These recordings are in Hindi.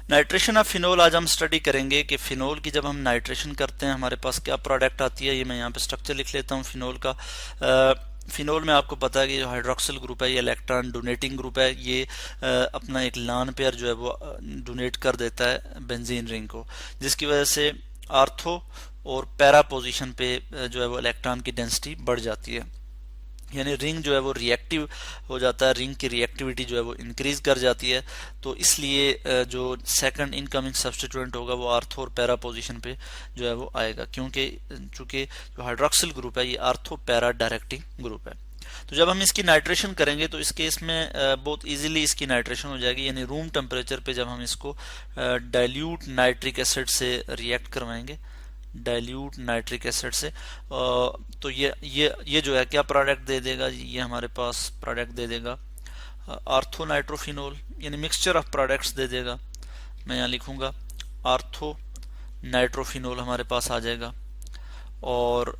नाइट्रेशन ऑफ फिनोल आज हम स्टडी करेंगे कि फिनोल की जब हम नाइट्रेशन करते हैं हमारे पास क्या प्रोडक्ट आती है। ये मैं यहाँ पे स्ट्रक्चर लिख लेता हूँ फिनोल का। फिनोल में आपको पता है कि जो हाइड्रोक्सिल ग्रुप है ये इलेक्ट्रॉन डोनेटिंग ग्रुप है। ये अपना एक लॉन पेयर जो है वो डोनेट कर देता है बेंजीन रिंग को, जिसकी वजह से आर्थो और पैरा पोजीशन पे जो है वो इलेक्ट्रॉन की डेंसिटी बढ़ जाती है, यानी रिंग जो है वो रिएक्टिव हो जाता है, रिंग की रिएक्टिविटी जो है वो इंक्रीज कर जाती है। तो इसलिए जो सेकंड इनकमिंग सब्स्टिट्यूएंट होगा वो आर्थो और पैरा पोजीशन पे जो है वो आएगा, क्योंकि चूंकि जो हाइड्रोक्सिल ग्रुप है ये आर्थो पैरा डायरेक्टिंग ग्रुप है। तो जब हम इसकी नाइट्रेशन करेंगे तो इस केस में बहुत इजीली इसकी नाइट्रेशन हो जाएगी, यानी रूम टेम्परेचर पे जब हम इसको डाइल्यूट नाइट्रिक एसिड से रिएक्ट करवाएंगे, डाइल्यूट नाइट्रिक एसिड से, तो ये जो है क्या प्रोडक्ट दे देगा, ये हमारे पास प्रोडक्ट दे देगा आर्थो नाइट्रोफिनोल, यानी मिक्सचर ऑफ प्रोडक्ट्स दे देगा। मैं यहाँ लिखूंगा आर्थो नाइट्रोफिनोल हमारे पास आ जाएगा। और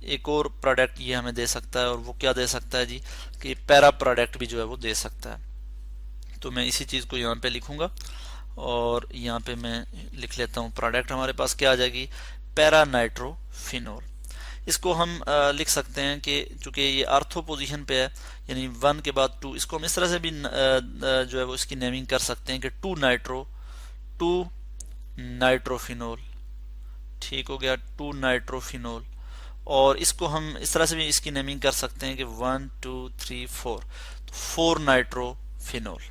एक और प्रोडक्ट ये हमें दे सकता है, और वो क्या दे सकता है जी, कि पैरा प्रोडक्ट भी जो है वो दे सकता है। तो मैं इसी चीज़ को यहाँ पे लिखूंगा और यहाँ पे मैं लिख लेता हूँ प्रोडक्ट हमारे पास क्या आ जाएगी, पैरा नाइट्रोफिनोल। इसको हम लिख सकते हैं कि चूंकि ये आर्थो पोजीशन पे है, यानी 1 के बाद 2, इसको हम इस तरह से भी जो है वो इसकी नेमिंग कर सकते हैं कि 2 नाइट्रोफिनोल। ठीक हो गया, 2 नाइट्रोफिनोल। और इसको हम इस तरह से भी इसकी नेमिंग कर सकते हैं कि 1 2 3 4, तो 4 नाइट्रोफिनोल।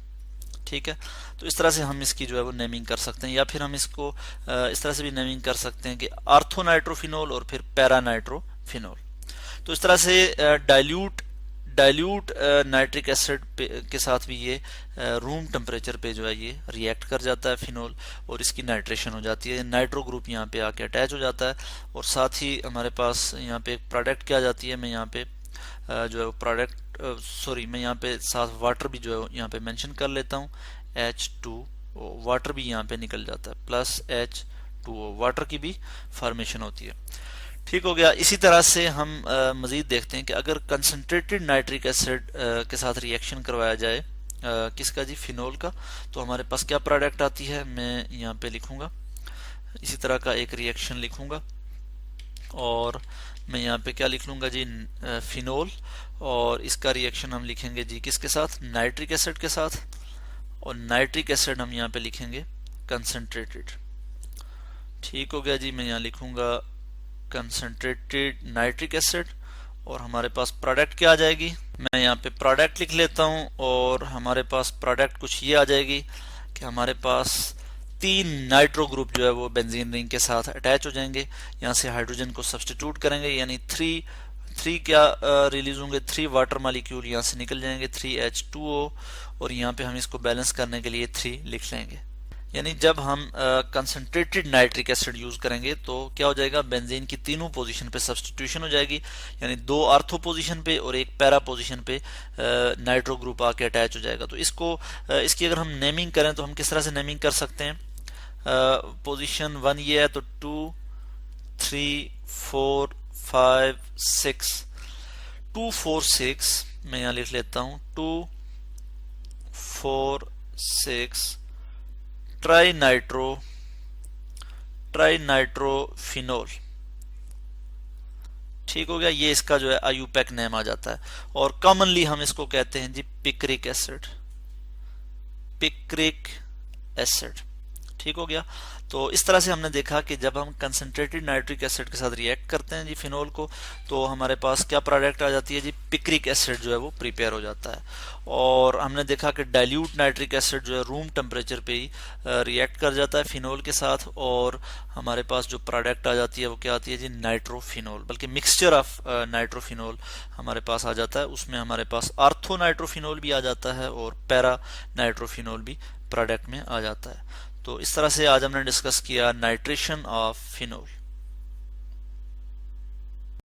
ठीक है, तो इस तरह से हम इसकी जो है वो नेमिंग कर सकते हैं, या फिर हम इसको इस तरह से भी नेमिंग कर सकते हैं कि आर्थो नाइट्रोफिनोल और फिर पैरा नाइट्रोफिनोल। तो इस तरह से डाइल्यूट नाइट्रिक एसिड के साथ भी ये रूम टेम्परेचर पे जो है ये रिएक्ट कर जाता है फिनोल, और इसकी नाइट्रेशन हो जाती है, नाइट्रो ग्रुप यहाँ पे आके अटैच हो जाता है। और साथ ही हमारे पास यहाँ पे एक प्रोडक्ट क्या आ जाती है, मैं यहाँ पे जो है प्रोडक्ट सॉरी मैं यहाँ पे साथ वाटर भी जो है यहाँ पे मेंशन कर लेता हूँ, H2O, वाटर भी यहाँ पे निकल जाता है, प्लस H2O, वाटर की भी फॉर्मेशन होती है। ठीक हो गया। इसी तरह से हम मजीद देखते हैं कि अगर कंसंट्रेटेड नाइट्रिक एसिड के साथ रिएक्शन करवाया जाए किसका जी, फिनोल का, तो हमारे पास क्या प्रोडक्ट आती है, मैं यहाँ पे लिखूंगा, इसी तरह का एक रिएक्शन लिखूंगा, और मैं यहाँ पे क्या लिख लूंगा जी, फिनोल, और इसका रिएक्शन हम लिखेंगे जी किसके साथ, नाइट्रिक एसिड के साथ, और नाइट्रिक एसिड हम यहाँ पे लिखेंगे कंसंट्रेटेड। ठीक हो गया जी, मैं यहाँ लिखूंगा कंसंट्रेटेड नाइट्रिक एसिड, और हमारे पास प्रोडक्ट क्या आ जाएगी, मैं यहाँ पे प्रोडक्ट लिख लेता हूँ, और हमारे पास प्रोडक्ट कुछ ये आ जाएगी कि हमारे पास 3 नाइट्रो ग्रुप जो है वो बेंजीन रिंग के साथ अटैच हो जाएंगे। यहाँ से हाइड्रोजन को सब्स्टिट्यूट करेंगे, यानी 3 क्या रिलीज होंगे, 3 वाटर मालिक्यूल यहाँ से निकल जाएंगे, 3H2O, और यहाँ पे हम इसको बैलेंस करने के लिए 3 लिख लेंगे। यानी जब हम कंसंट्रेटेड नाइट्रिक एसिड यूज करेंगे तो क्या हो जाएगा, बेंजीन की तीनों पोजीशन पे सब्स्टिट्यूशन हो जाएगी, यानी 2 आर्थो पोजीशन पे और 1 पैरा पोजीशन पे नाइट्रो ग्रुप आके अटैच हो जाएगा। तो इसकी अगर हम नेमिंग करें तो हम किस तरह से नेमिंग कर सकते हैं, पोजीशन 1 ये है तो 2 3 4 5 6, 2 4 6 मैं यहाँ लिख लेता हूँ, 2 4 6 ट्राई नाइट्रोफिनोल। ठीक हो गया, ये इसका जो है आईयूपैक नेम आ जाता है, और कॉमनली हम इसको कहते हैं जी पिक्रिक एसिड। ठीक हो गया। तो इस तरह से हमने देखा कि जब हम कंसंट्रेटेड नाइट्रिक एसिड के साथ रिएक्ट करते हैं जी फिनोल को, तो हमारे पास क्या प्रोडक्ट आ जाती है जी, पिक्रिक एसिड जो है वो प्रिपेयर हो जाता है। और हमने देखा कि डाइल्यूट नाइट्रिक एसिड जो है रूम टेम्परेचर पे ही रिएक्ट कर जाता है फिनोल के साथ, और हमारे पास जो प्रोडक्ट आ जाती है वो क्या आती है जी, नाइट्रोफिनोल, बल्कि मिक्सचर ऑफ नाइट्रोफिनोल हमारे पास आ जाता है। उसमें हमारे पास आर्थो नाइट्रोफिनोल भी आ जाता है और पैरा नाइट्रोफिनोल भी प्रोडक्ट में आ जाता है। तो इस तरह से आज हमने डिस्कस किया नाइट्रेशन ऑफ फिनोल।